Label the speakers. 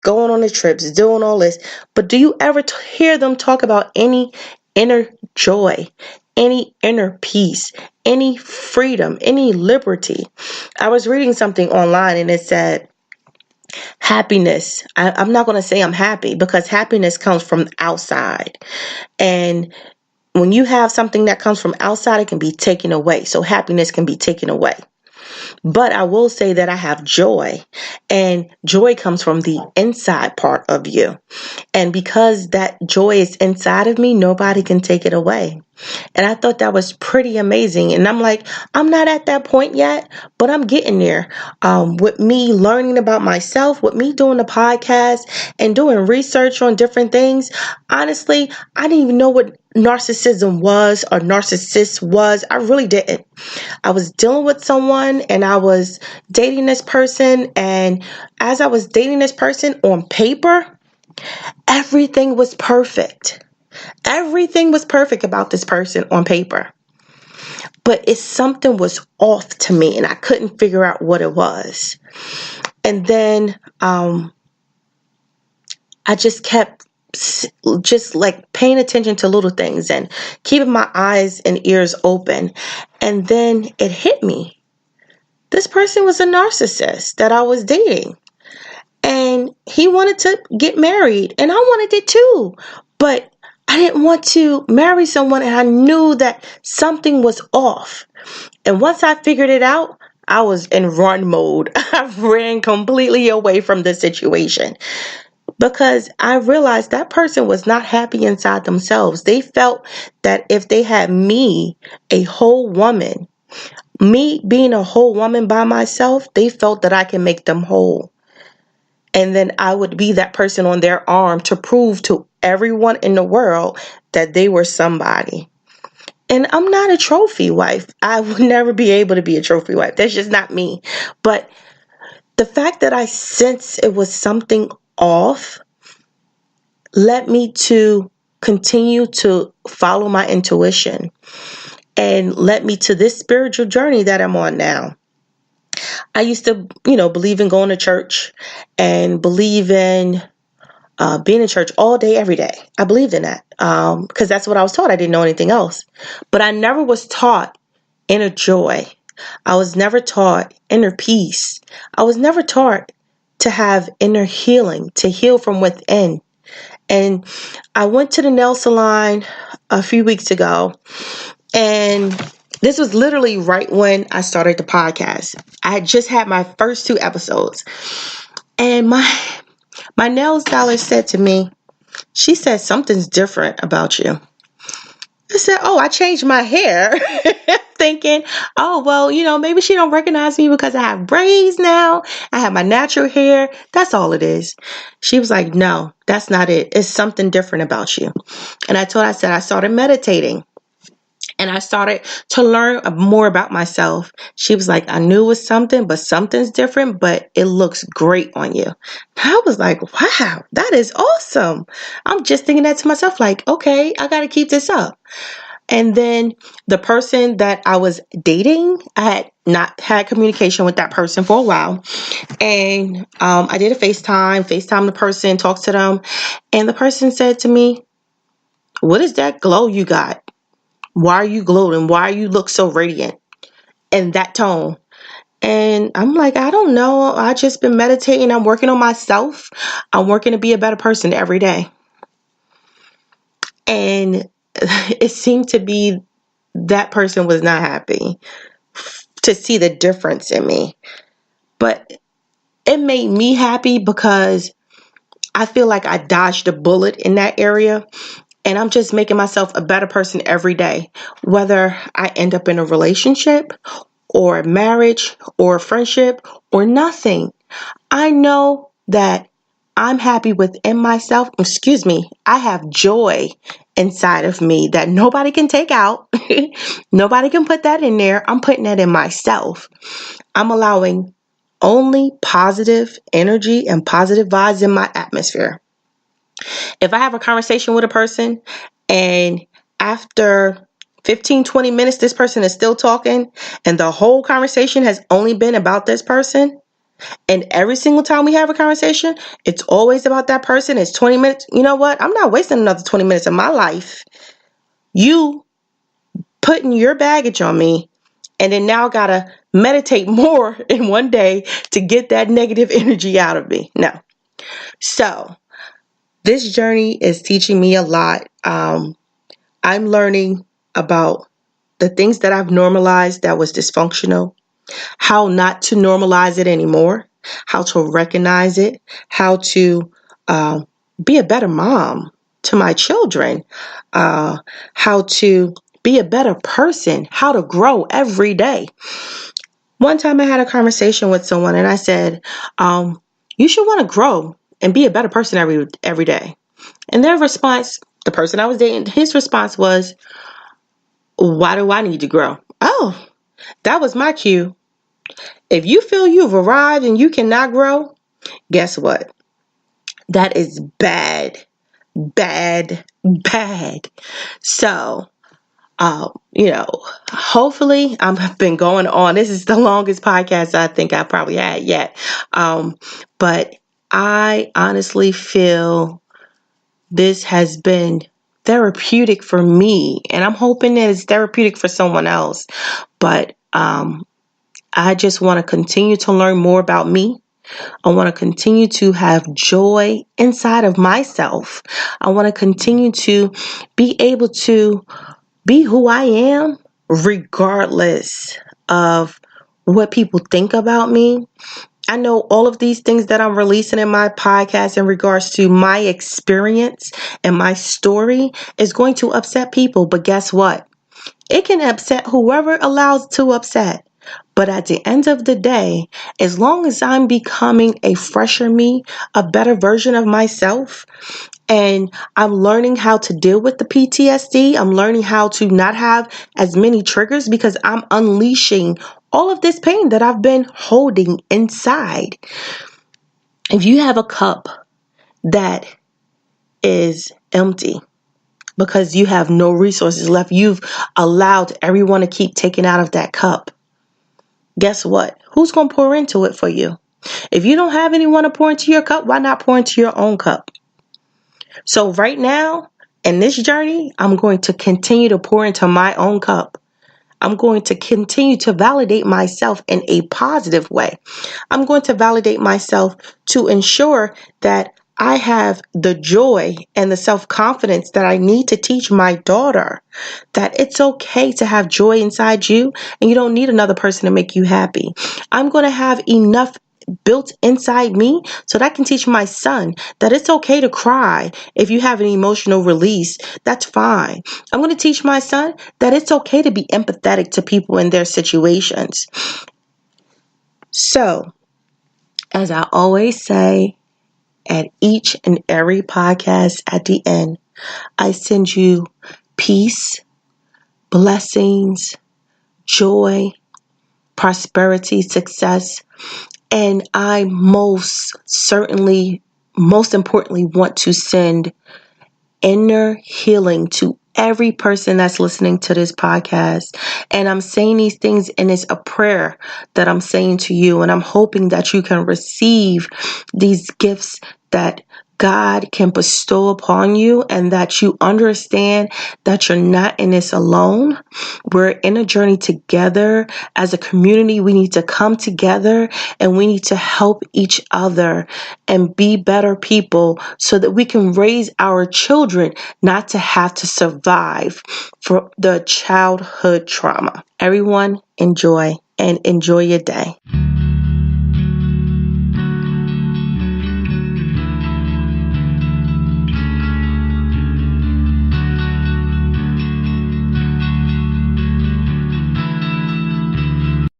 Speaker 1: going on the trips, doing all this. But do you ever hear them talk about any inner joy, any inner peace, any freedom, any liberty? I was reading something online and it said, happiness. I'm not going to say I'm happy, because happiness comes from outside. And when you have something that comes from outside, it can be taken away. So happiness can be taken away. But I will say that I have joy, and joy comes from the inside part of you. And because that joy is inside of me, nobody can take it away. And I thought that was pretty amazing. And I'm like, I'm not at that point yet, but I'm getting there. With me learning about myself, with me doing the podcast and doing research on different things. Honestly, I didn't even know what narcissism was or narcissist was. I really didn't. I was dealing with someone and I was dating this person. And as I was dating this person, on paper, everything was perfect. Everything was perfect about this person on paper. But something was off to me and I couldn't figure out what it was. And then I just kept like paying attention to little things and keeping my eyes and ears open. And then it hit me. This person was a narcissist that I was dating. And he wanted to get married and I wanted it too. But I didn't want to marry someone, and I knew that something was off. And once I figured it out, I was in run mode. I ran completely away from the situation because I realized that person was not happy inside themselves. They felt that if they had me, a whole woman, me being a whole woman by myself, they felt that I can make them whole. And then I would be that person on their arm to prove to everyone in the world that they were somebody. And I'm not a trophy wife. I would never be able to be a trophy wife. That's just not me. But the fact that I sensed it was something off led me to continue to follow my intuition and led me to this spiritual journey that I'm on now. I used to, believe in going to church and believe in being in church all day, every day. I believed in that because that's what I was taught. I didn't know anything else. But I never was taught inner joy. I was never taught inner peace. I was never taught to have inner healing, to heal from within. And I went to the nail salon a few weeks ago, and this was literally right when I started the podcast. I had just had my first 2 episodes. And my nail stylist said to me, she said, something's different about you. I said, oh, I changed my hair. Thinking, oh, well, maybe she don't recognize me because I have braids now. I have my natural hair. That's all it is. She was like, no, that's not it. It's something different about you. And I said, I started meditating. And I started to learn more about myself. She was like, I knew it was something, but something's different, but it looks great on you. I was like, wow, that is awesome. I'm just thinking that to myself, like, okay, I got to keep this up. And then the person that I was dating, I had not had communication with that person for a while. And I did a FaceTime the person, talked to them. And the person said to me, what is that glow you got? Why are you glowing? Why you look so radiant? In that tone. And I'm like, I don't know. I just been meditating. I'm working on myself. I'm working to be a better person every day. And it seemed to be that person was not happy to see the difference in me. But it made me happy because I feel like I dodged a bullet in that area. And I'm just making myself a better person every day, whether I end up in a relationship or a marriage or a friendship or nothing. I know that I'm happy within myself. I have joy inside of me that nobody can take out. Nobody can put that in there. I'm putting that in myself. I'm allowing only positive energy and positive vibes in my atmosphere. If I have a conversation with a person and after 15, 20 minutes, this person is still talking and the whole conversation has only been about this person, And every single time we have a conversation, it's always about that person. It's 20 minutes. You know what? I'm not wasting another 20 minutes of my life. You putting your baggage on me, and then now gotta meditate more in one day to get that negative energy out of me. No. So this journey is teaching me a lot. I'm learning about the things that I've normalized that was dysfunctional, how not to normalize it anymore, how to recognize it, how to be a better mom to my children, how to be a better person, how to grow every day. One time I had a conversation with someone and I said, you should want to grow and be a better person every day. And their response, the person I was dating, his response was, why do I need to grow? Oh, that was my cue. If you feel you've arrived and you cannot grow, guess what? That is bad, bad, bad. So, hopefully I've been going on. This is the longest podcast I think I probably had yet. But I honestly feel this has been therapeutic for me, and I'm hoping that it's therapeutic for someone else. But I just want to continue to learn more about me. I want to continue to have joy inside of myself. I want to continue to be able to be who I am, regardless of what people think about me. I know all of these things that I'm releasing in my podcast in regards to my experience and my story is going to upset people. But guess what? It can upset whoever allows to upset. But at the end of the day, as long as I'm becoming a fresher me, a better version of myself, and I'm learning how to deal with the PTSD, I'm learning how to not have as many triggers because I'm unleashing all of this pain that I've been holding inside. If you have a cup that is empty because you have no resources left, you've allowed everyone to keep taking out of that cup. Guess what? Who's going to pour into it for you? If you don't have anyone to pour into your cup, why not pour into your own cup? So right now, in this journey, I'm going to continue to pour into my own cup. I'm going to continue to validate myself in a positive way. I'm going to validate myself to ensure that I have the joy and the self-confidence that I need to teach my daughter that it's okay to have joy inside you and you don't need another person to make you happy. I'm going to have enough built inside me so that I can teach my son that it's okay to cry. If you have an emotional release, that's fine. I'm going to teach my son that it's okay to be empathetic to people in their situations. So, as I always say at each and every podcast at the end, I send you peace, blessings, joy, prosperity, success. And I most importantly, want to send inner healing to every person that's listening to this podcast. And I'm saying these things, and it's a prayer that I'm saying to you. And I'm hoping that you can receive these gifts that God can bestow upon you, and that you understand that you're not in this alone. We're in a journey together. As a community, we need to come together and we need to help each other and be better people so that we can raise our children not to have to survive for the childhood trauma. Everyone, enjoy your day.